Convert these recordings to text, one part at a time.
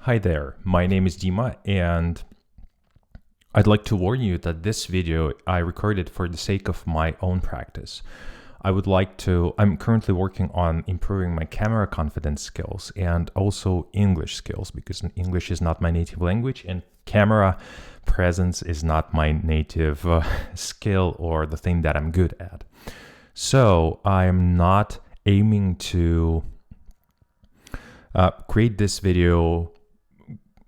Hi there, my name is Dima, and I'd like to warn you that this video I recorded for the sake of my own practice. I'm currently working on improving my camera confidence skills and also English skills, because English is not my native language and camera presence is not my native skill or the thing that I'm good at. So I'm not aiming to create this video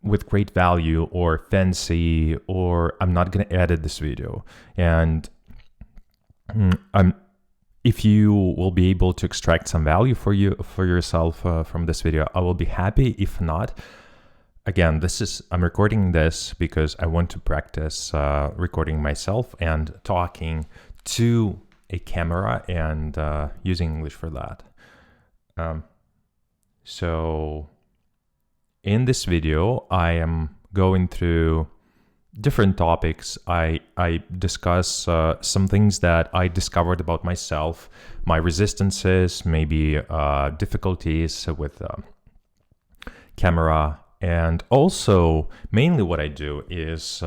with great value or fancy, or I'm not going to edit this video. And if you will be able to extract some value for yourself from this video, I will be happy. If not, again, I'm recording this because I want to practice recording myself and talking to a camera and using English for that. So in this video, I am going through different topics. I discuss some things that I discovered about myself, my resistances, maybe difficulties with camera, and also mainly what I do is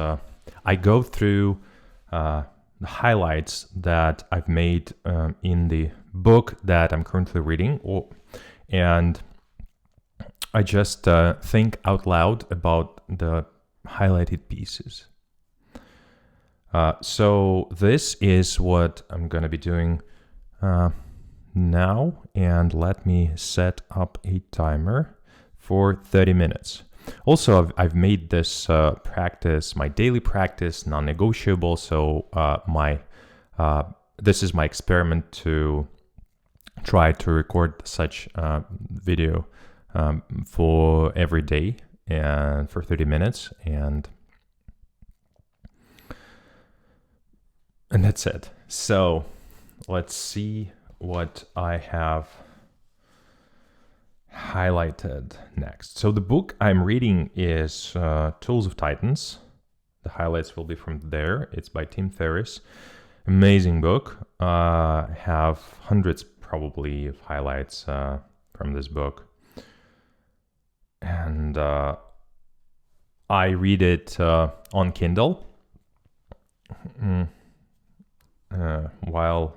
I go through the highlights that I've made in the book that I'm currently reading, and I just think out loud about the highlighted pieces. So this is what I'm going to be doing now, and let me set up a timer for 30 minutes. Also, I've made this practice, my daily practice, non-negotiable, so this is my experiment to try to record such video for every day and for 30 minutes, and that's it. So let's see what I have highlighted next. So the book I'm reading is Tools of Titans. The highlights will be from there. It's by Tim Ferriss. Amazing book. I have hundreds probably of highlights from this book. And I read it on Kindle while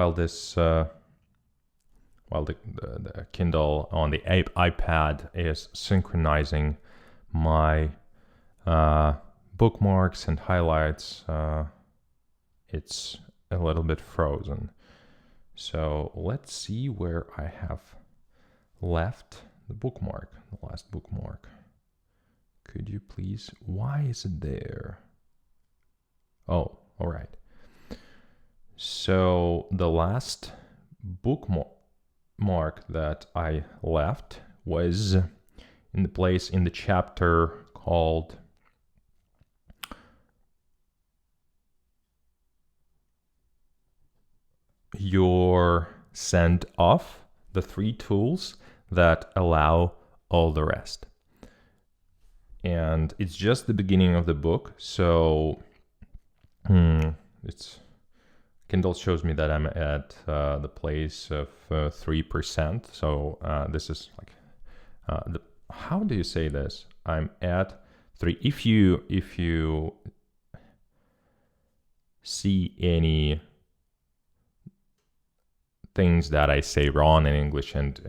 the Kindle on the iPad is synchronizing my bookmarks and highlights. It's a little bit frozen. So let's see where I have left the last bookmark. Could you please? Why is it there? Oh, all right. So the last bookmark that I left was in the chapter called You're Sent Off, the 3 tools that allow all the rest. And it's just the beginning of the book, so Kindle shows me that I'm at the place of 3%. So this is like how do you say this? I'm at 3. If you see any things that I say wrong in English, and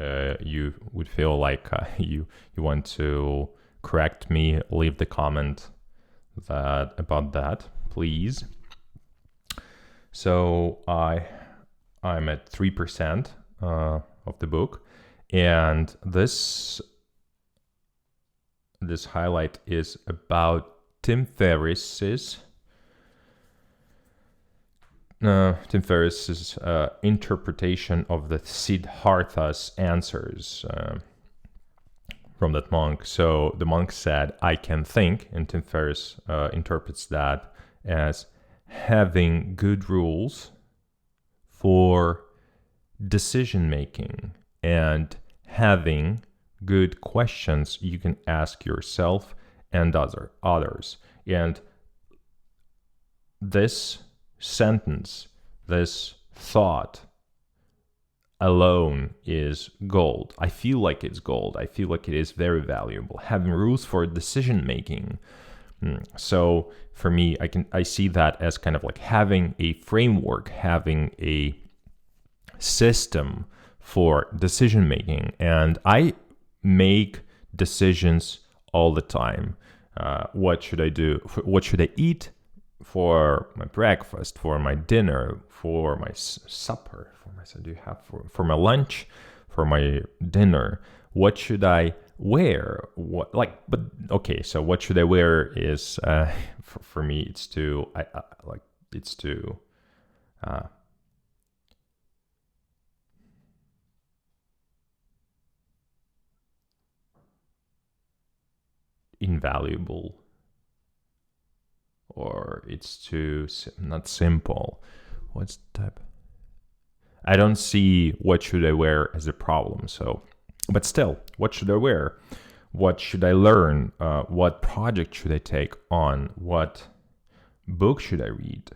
you would feel like you want to correct me, leave the comment about that, please. So I'm at 3% of the book, and this highlight is about Tim Ferriss's interpretation of the Siddhartha's answers from that monk. So the monk said, "I can think," and Tim Ferriss interprets that as having good rules for decision making and having good questions you can ask yourself and others. And this sentence, this thought, alone is gold. I feel like it's gold. I feel like it is very valuable. Having rules for decision making. So for me, I see that as kind of like having a framework, having a system for decision making. And I make decisions all the time. What should I do? What should I eat for my breakfast, for my dinner, for my supper, for my lunch, for my dinner? What should I wear? So what should I wear is for me. It's to invaluable, or it's too not simple. What's the type? I don't see what should I wear as a problem. So, but still, what should I wear? What should I learn? What project should I take on? What book should I read?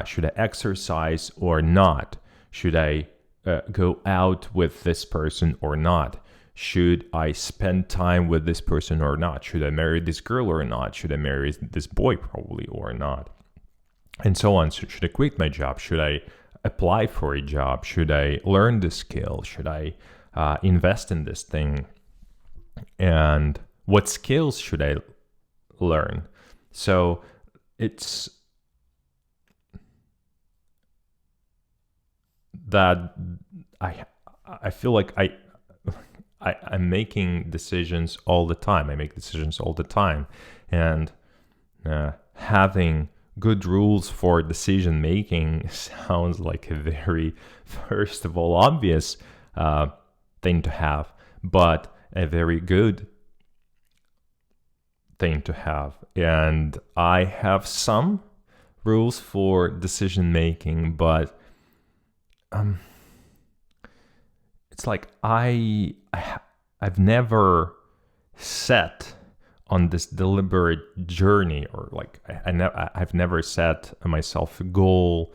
Should I exercise or not? Should I go out with this person or not? Should I spend time with this person or not? Should I marry this girl or not? Should I marry this boy probably or not? And so on. So should I quit my job? Should I apply for a job? Should I learn this skill? Should I invest in this thing? And what skills should I learn? So it's that I feel like I'm making decisions all the time. I make decisions all the time. And having good rules for decision making sounds like a very, first of all, obvious thing to have, but a very good thing to have. And I have some rules for decision making, but it's like I've never set on this deliberate journey, or like I've never set myself a goal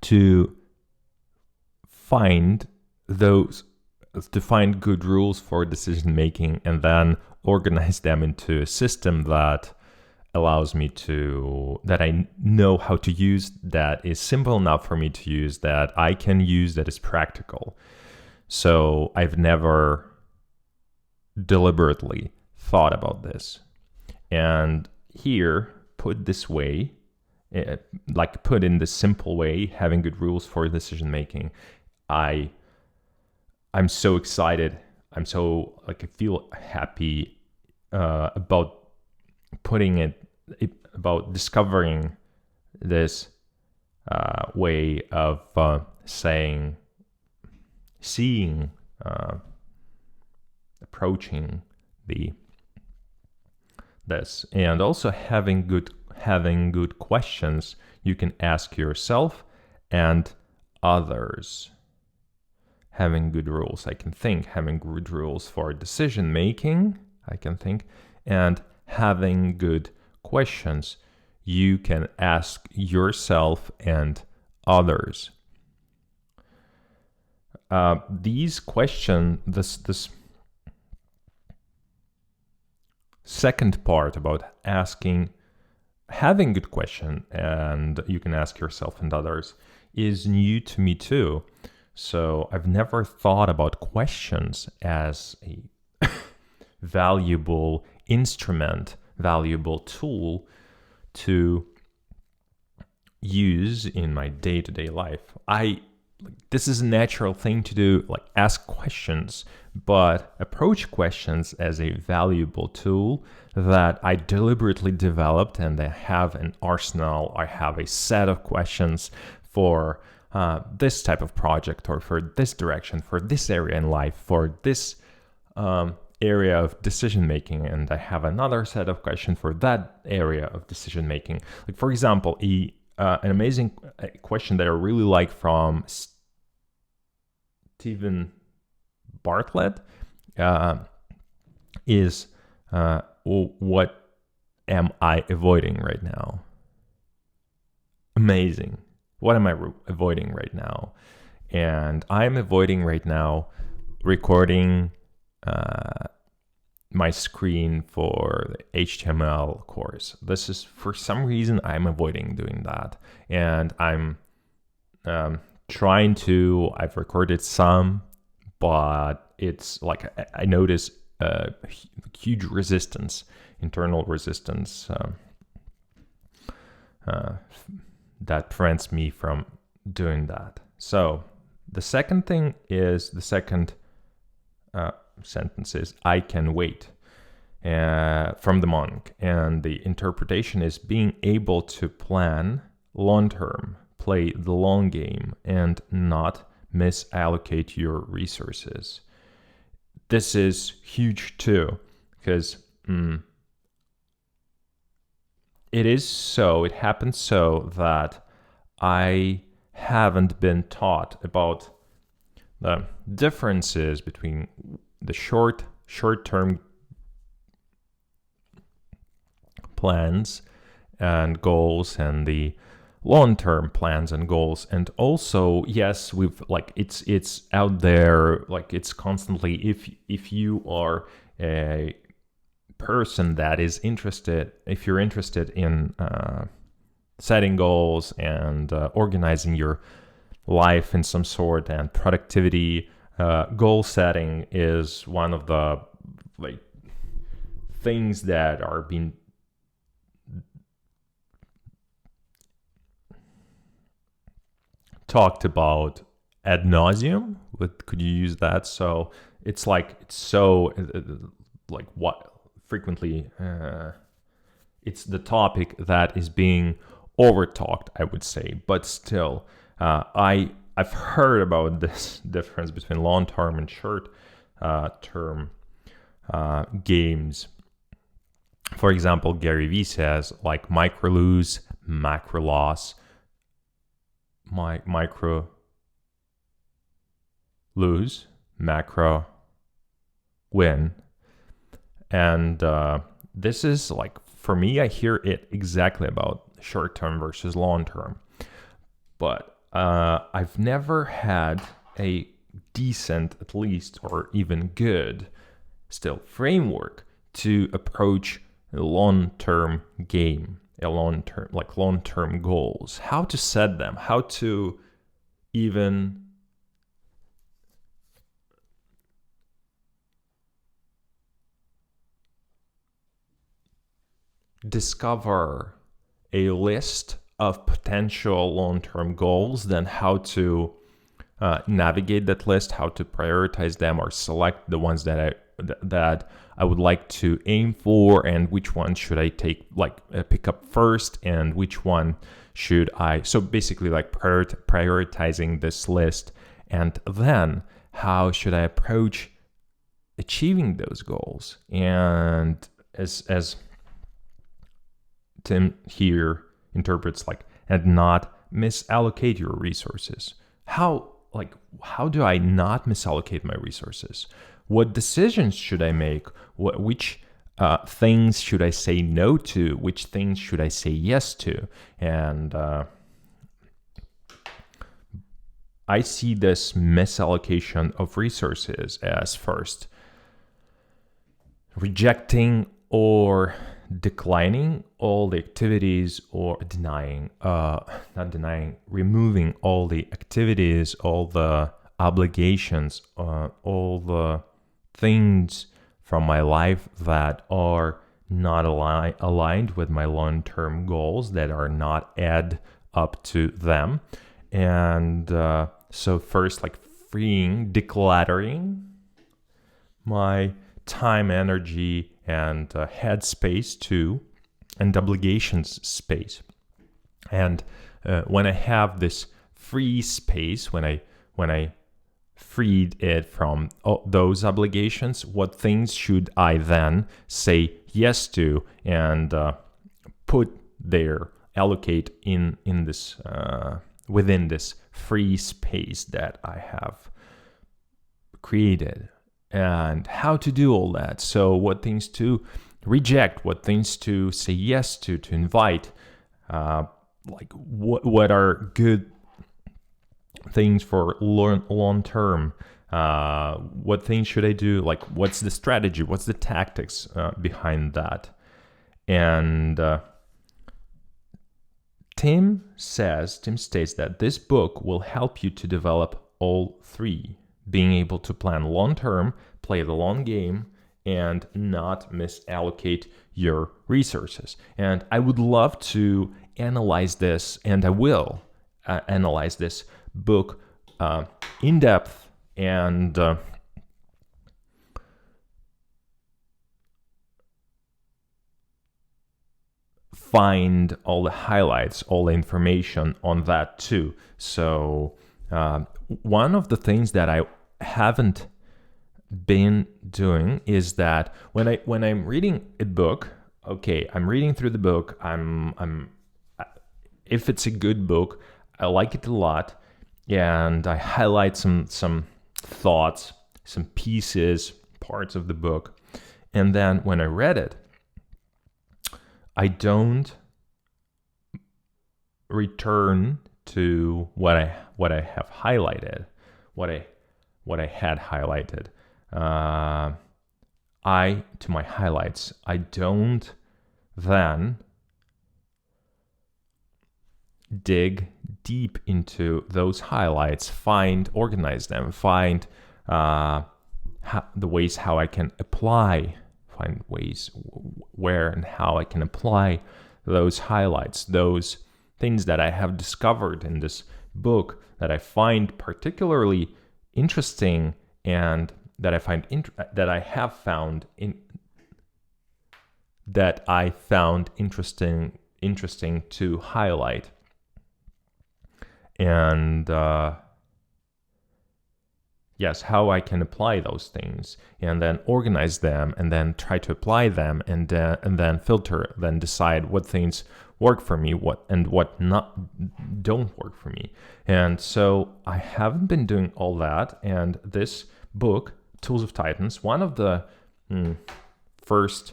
to find good rules for decision making and then organize them into a system that allows me that I know how to use, that is simple enough for me to use, that I can use, that is practical. So I've never deliberately thought about this. And here, put this way, put in this simple way, having good rules for decision making, I'm so excited. I feel happy about about discovering this way of approaching this, and also having good questions you can ask yourself and others. Having good rules, having good rules for decision making, and having good questions you can ask yourself and others. These questions, this second part about having good question, and you can ask yourself and others, is new to me too. So I've never thought about questions as a valuable instrument, valuable tool to use in my day-to-day life. This is a natural thing to do, ask questions, but approach questions as a valuable tool that I deliberately developed, and I have an arsenal. I have a set of questions for this type of project, or for this direction, for this area in life, for this area of decision making, and I have another set of questions for that area of decision making. For example, an amazing question that I really like from Stephen Bartlett is, what am I avoiding right now? Amazing. what am I avoiding right now? And I'm avoiding right now recording my screen for the HTML course. This is, for some reason, I'm avoiding doing that. And I'm I've recorded some, but it's like I notice huge resistance, internal resistance that prevents me from doing that. So the second thing is, the second sentence is, I can wait, from the monk. And the interpretation is being able to plan long term, play the long game, and not misallocate your resources. This is huge too, because it happens so that I haven't been taught about the differences between the short-term plans and goals and the long-term plans and goals. And also, yes, we've like it's out there, like it's constantly, if you are a person that is interested, if you're interested in setting goals and organizing your life in some sort, and productivity, goal setting is one of the like things that are being talked about ad nauseum. Could you use that? So it's like, it's so like what frequently it's the topic that is being over talked, I would say. But still, I've heard about this difference between long term and short term games. For example, Gary Vee says like micro lose, macro loss. Micro lose, macro win. And this is like, for me, I hear it exactly about short term versus long term. But I've never had a decent, at least, or even good, still, framework to approach a long-term game, a long-term goals, how to set them, how to even discover a list of potential long-term goals, then how to navigate that list, how to prioritize them or select the ones that I would like to aim for, and which one should I pick up first, and which one should I, so basically like prioritizing this list, and then how should I approach achieving those goals. And as Tim here interprets, like, and not misallocate your resources. How do I not misallocate my resources? What decisions should I make? Which things should I say no to? Which things should I say yes to? And I see this misallocation of resources as, first, rejecting or declining all the activities, or removing all the activities, all the obligations, all the things from my life that are not aligned with my long-term goals, that are not add up to them. And so first, like decluttering my time, energy, and head space too, and obligations space. And when I have this free space, when I freed it from those obligations, what things should I then say yes to and allocate in this within this free space that I have created? And how to do all that. So what things to reject, what things to say yes to invite, like what are good things for long term. What things should I do? Like, what's the strategy? What's the tactics behind that? And Tim states that this book will help you to develop all three: being able to plan long term, play the long game, and not misallocate your resources. And I would love to analyze this, and I will analyze this book in depth and find all the highlights, all the information on that too. So one of the things that I haven't been doing is that when I'm reading a book, okay, I'm reading through the book. I'm if it's a good book, I like it a lot, and I highlight some thoughts, some pieces, parts of the book, and then when I read it, I don't return to what I have highlighted, what I had highlighted. To my highlights, I don't then dig deep into those highlights, organize them, find the ways how I can apply, find ways where and how I can apply those highlights, those things that I have discovered in this book that I find particularly interesting and that I found interesting to highlight. And yes, how I can apply those things, and then organize them, and then try to apply them, and then filter, then decide what things work for me, what not don't work for me. And so I haven't been doing all that. And this book, Tools of Titans, one of the first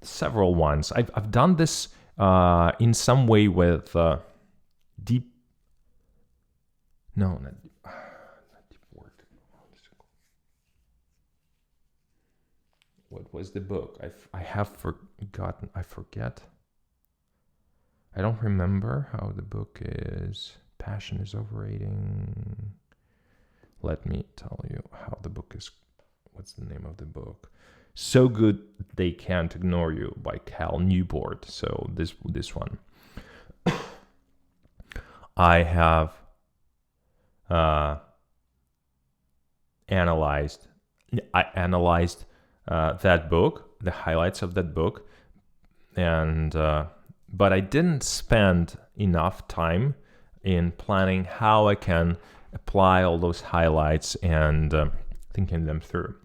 several ones. I've done this in some way with deep. No, not deep work. What was the book? I have forgotten. I forget. I don't remember how the book is. Passion is Overrating. Let me tell you how the book is. What's the name of the book? So Good They Can't Ignore You by Cal Newport. So this one. I have analyzed that book, the highlights of that book, and but I didn't spend enough time in planning how I can apply all those highlights and thinking them through,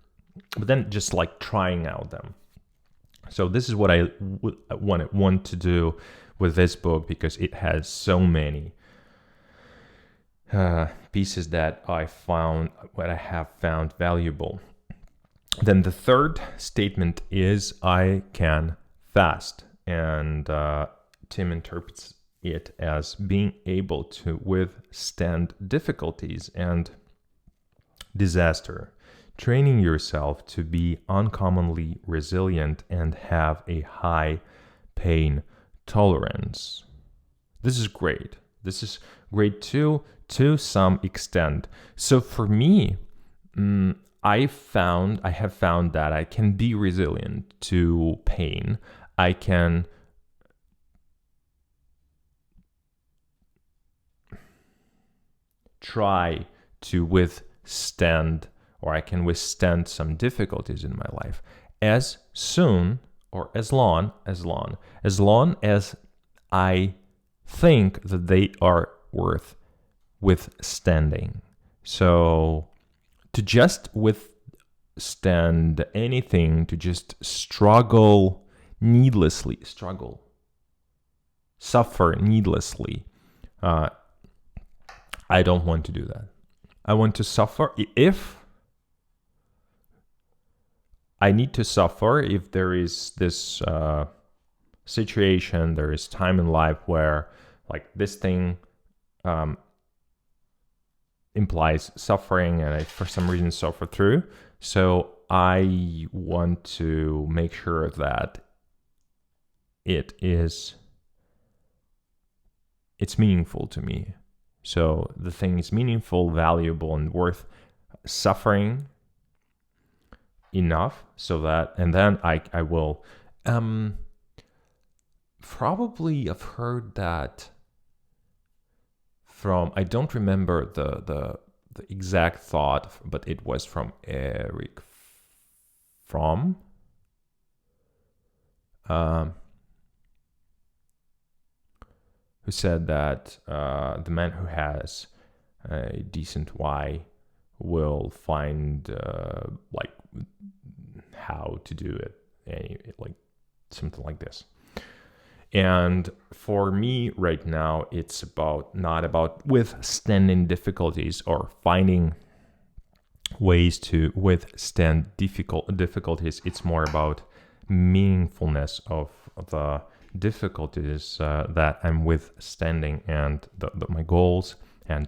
but then just like trying out them. So this is what I want to do with this book, because it has so many pieces that I have found valuable. Then the third statement is I can fast, and Tim interprets it as being able to withstand difficulties and disaster, training yourself to be uncommonly resilient and have a high pain tolerance. This is great. This is great too, to some extent. So for me, I have found that I can be resilient to pain. I can try to withstand, or I can withstand some difficulties in my life as soon or as long as I think that they are worth withstanding. So to just withstand anything, to just suffer needlessly, I don't want to do that. I want to suffer if I need to suffer, if there is this situation, there is time in life where like this thing implies suffering, and I for some reason suffer through. So I want to make sure that it's meaningful to me. So the thing is meaningful, valuable, and worth suffering enough so that, and then I will probably have heard that from, I don't remember the exact thought, but it was from Eric Fromm. Who said that the man who has a decent why will find like how to do it, like something like this. And for me right now, it's not about withstanding difficulties or finding ways to withstand difficulties. It's more about meaningfulness of the difficulties that I'm withstanding, and my goals, and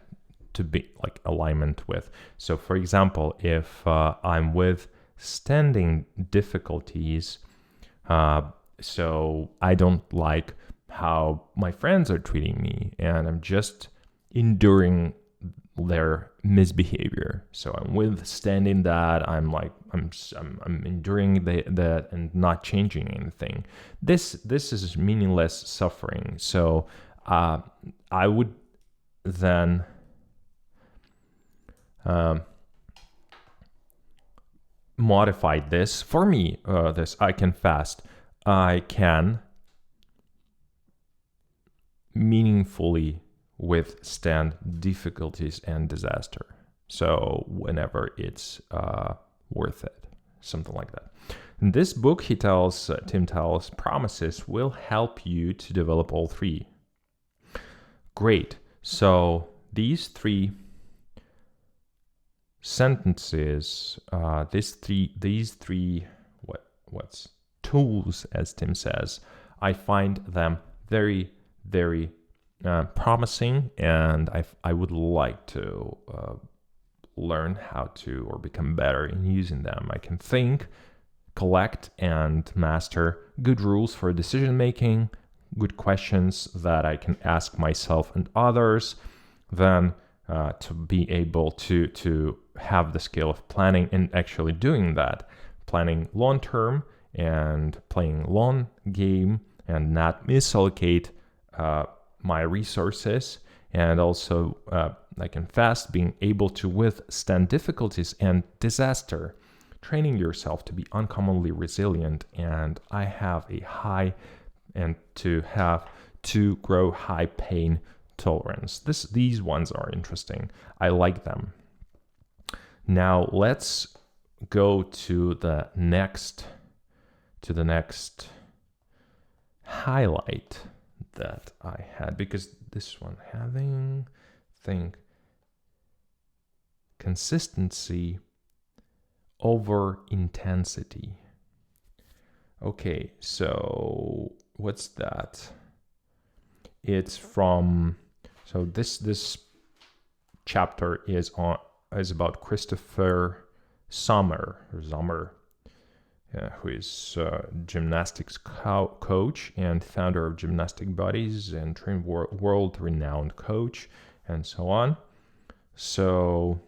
to be like alignment with. So for example, if I'm withstanding difficulties, so I don't like how my friends are treating me, and I'm just enduring their misbehavior. So I'm withstanding that. I'm enduring that and not changing anything. This is meaningless suffering. So I would then modify this. For me, this I can fast. I can meaningfully withstand difficulties and disaster. So whenever it's worth it, something like that. In this book, Tim tells, promises will help you to develop all three. Great. So these three sentences, these three what's tools, as Tim says, I find them very, very promising, and I would like to learn how to, or become better in using them. I can think, collect, and master good rules for decision making, good questions that I can ask myself and others, then to be able to have the skill of planning and actually doing that, planning long term and playing long game, and not misallocate my resources, and also I can fast, being able to withstand difficulties and disaster, training yourself to be uncommonly resilient, and I have a high, and to grow high pain tolerance. These ones are interesting. I like them. Now let's go to the next highlight that I had, because this one think consistency over intensity. Okay, so what's that? It's from, so this chapter is about Christopher Sommer, who is gymnastics coach and founder of Gymnastic Buddies, and trained world-renowned coach, and so on. So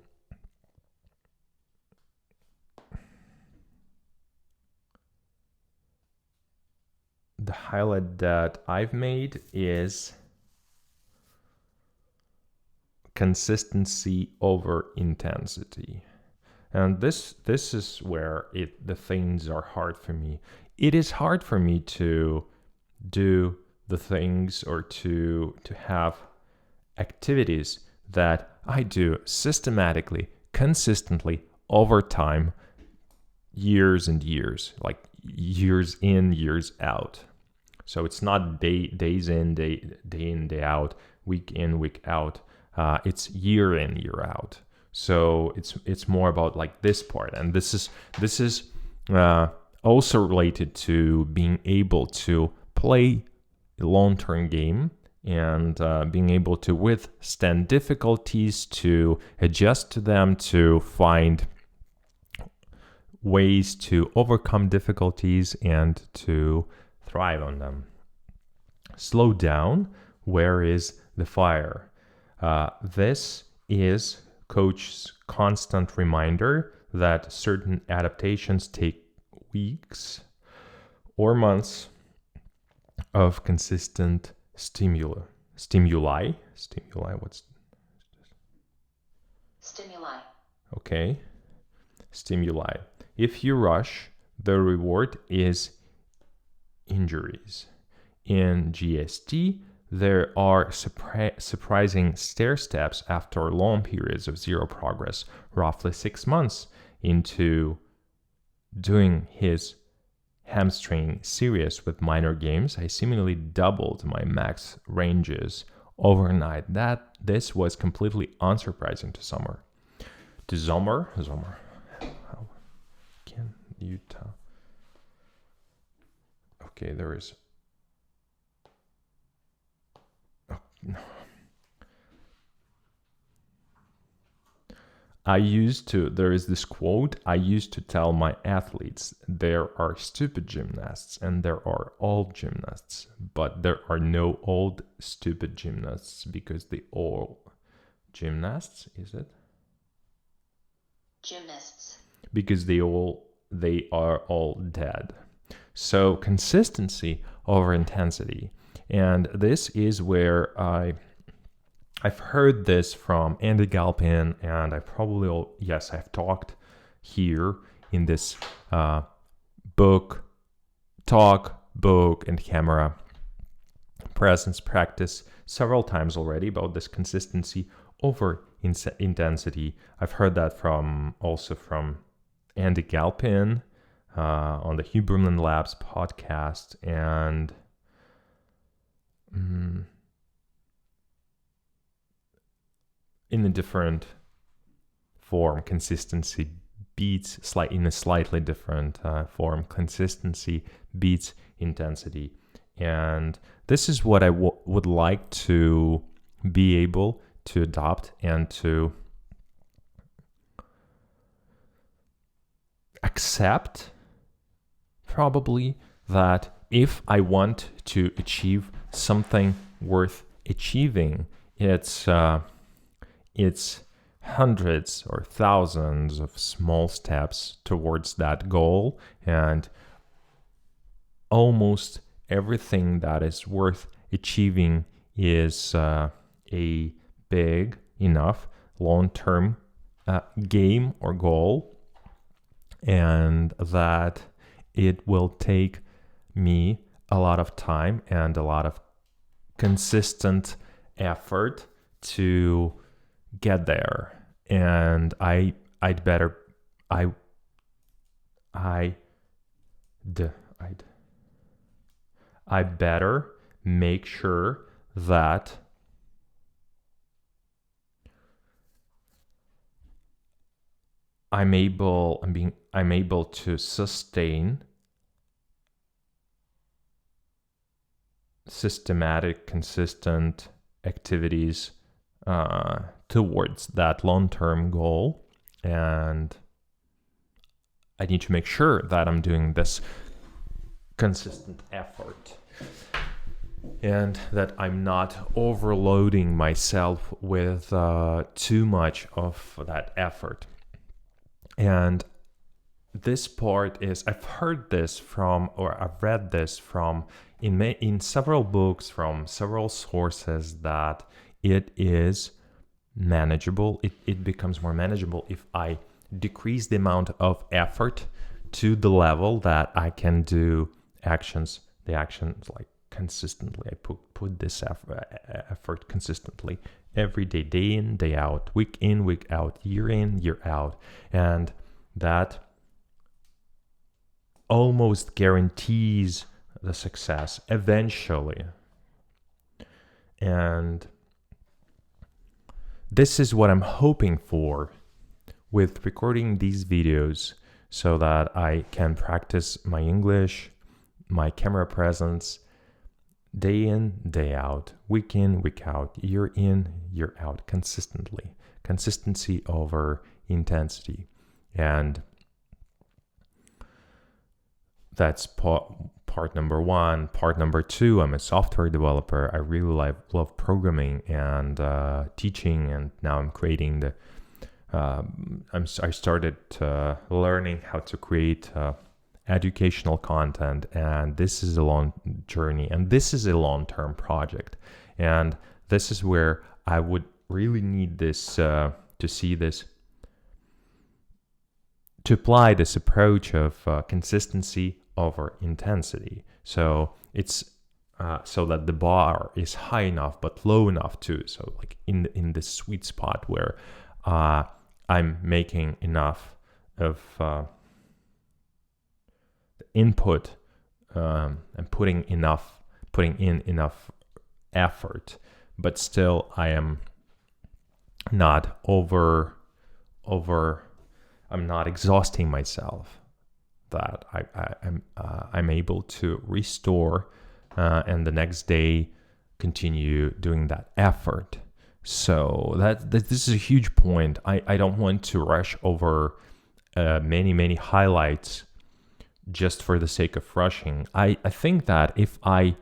the highlight that I've made is consistency over intensity. And this is where the things are hard for me. It is hard for me to do the things, or to have activities that I do systematically, consistently, over time, years and years, like years in, years out. So it's not days in, day in, day out, week in, week out. It's year in, year out. So it's more about like this part, and this is also related to being able to play a long-term game and being able to withstand difficulties, to adjust to them, to find ways to overcome difficulties and to thrive on them. Slow down. Where is the fire? This is Coach's constant reminder that certain adaptations take weeks or months of consistent stimuli. What's stimuli? Okay. Stimuli. If you rush, the reward is injuries. In GST, there are surprising stair steps after long periods of zero progress. Roughly 6 months into doing his hamstring series with minor games, I seemingly doubled my max ranges overnight. This was completely unsurprising to Sommer. How can you tell? Okay, there is. Oh, no. There is this quote, I used to tell my athletes, there are stupid gymnasts and there are old gymnasts, but there are no old stupid gymnasts because the old gymnasts, is it? Gymnasts. Because they are all dead. So consistency over intensity. And this is where I've heard this from Andy Galpin, and I've talked here in this book, Talk, Book, and Camera presence practice several times already about this consistency over intensity. I've heard that also from Andy Galpin on the Huberman Labs podcast, and in a different form, consistency beats in a slightly different form. Consistency beats intensity, and this is what I would like to be able to adopt and to accept, probably, that if I want to achieve something worth achieving, it's hundreds or thousands of small steps towards that goal, and almost everything that is worth achieving is a big enough long-term game or goal, and that it will take me a lot of time and a lot of consistent effort to get there. And I better make sure that I'm able to sustain systematic, consistent activities towards that long-term goal. And I need to make sure that I'm doing this consistent effort and that I'm not overloading myself with too much of that effort. And this part is, I've heard this from, or I've read this from in several books from several sources, that it is manageable. It becomes more manageable if I decrease the amount of effort to the level that I can do the actions like consistently. I put this effort consistently every day, day in, day out, week in, week out, year in, year out. And that almost guarantees the success eventually. And this is what I'm hoping for with recording these videos, so that I can practice my English, my camera presence, day in, day out, week in, week out, year in, year out, consistently. Consistency over intensity. And that's part number one. Part number two, I'm a software developer. I really love programming and teaching, and now I'm creating I started learning how to create educational content, and this is a long journey, and this is a long-term project, and this is where I would really need this to see this, to apply this approach of consistency over intensity. So it's so that the bar is high enough but low enough too. So like in this sweet spot where I'm making enough of input and putting in enough effort, but still I am not I'm not exhausting myself, that I'm able to restore and the next day continue doing that effort. So that this is a huge point. I don't want to rush over many highlights just for the sake of rushing. I think that if I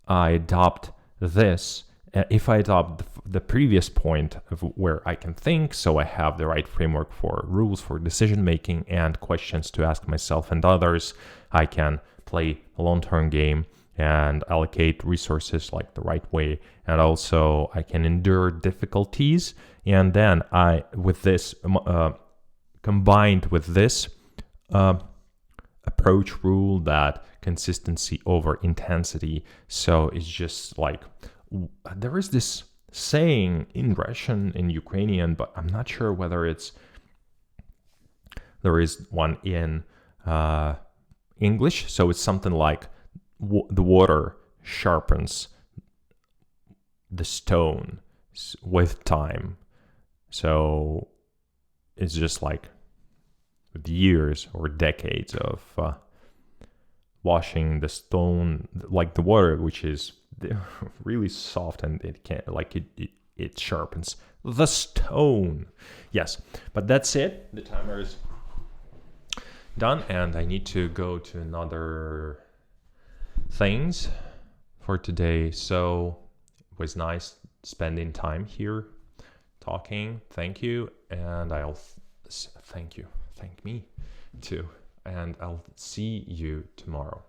adopt this, if I adopt the previous point of where I can think, so I have the right framework for rules for decision making and questions to ask myself and others, I can play a long-term game and allocate resources like the right way, and also I can endure difficulties. And then with this combined with this approach rule, that consistency over intensity, so it's just like, there is this saying in Russian, in Ukrainian, but I'm not sure whether there is one in English. So it's something like the water sharpens the stone with time. So it's just like with years or decades of washing the stone, like the water, which is really soft, and it sharpens the stone. Yes, but that's it. The timer is done, and I need to go to another things for today. So it was nice spending time here talking. Thank you, and I'll thank me too, and I'll see you tomorrow.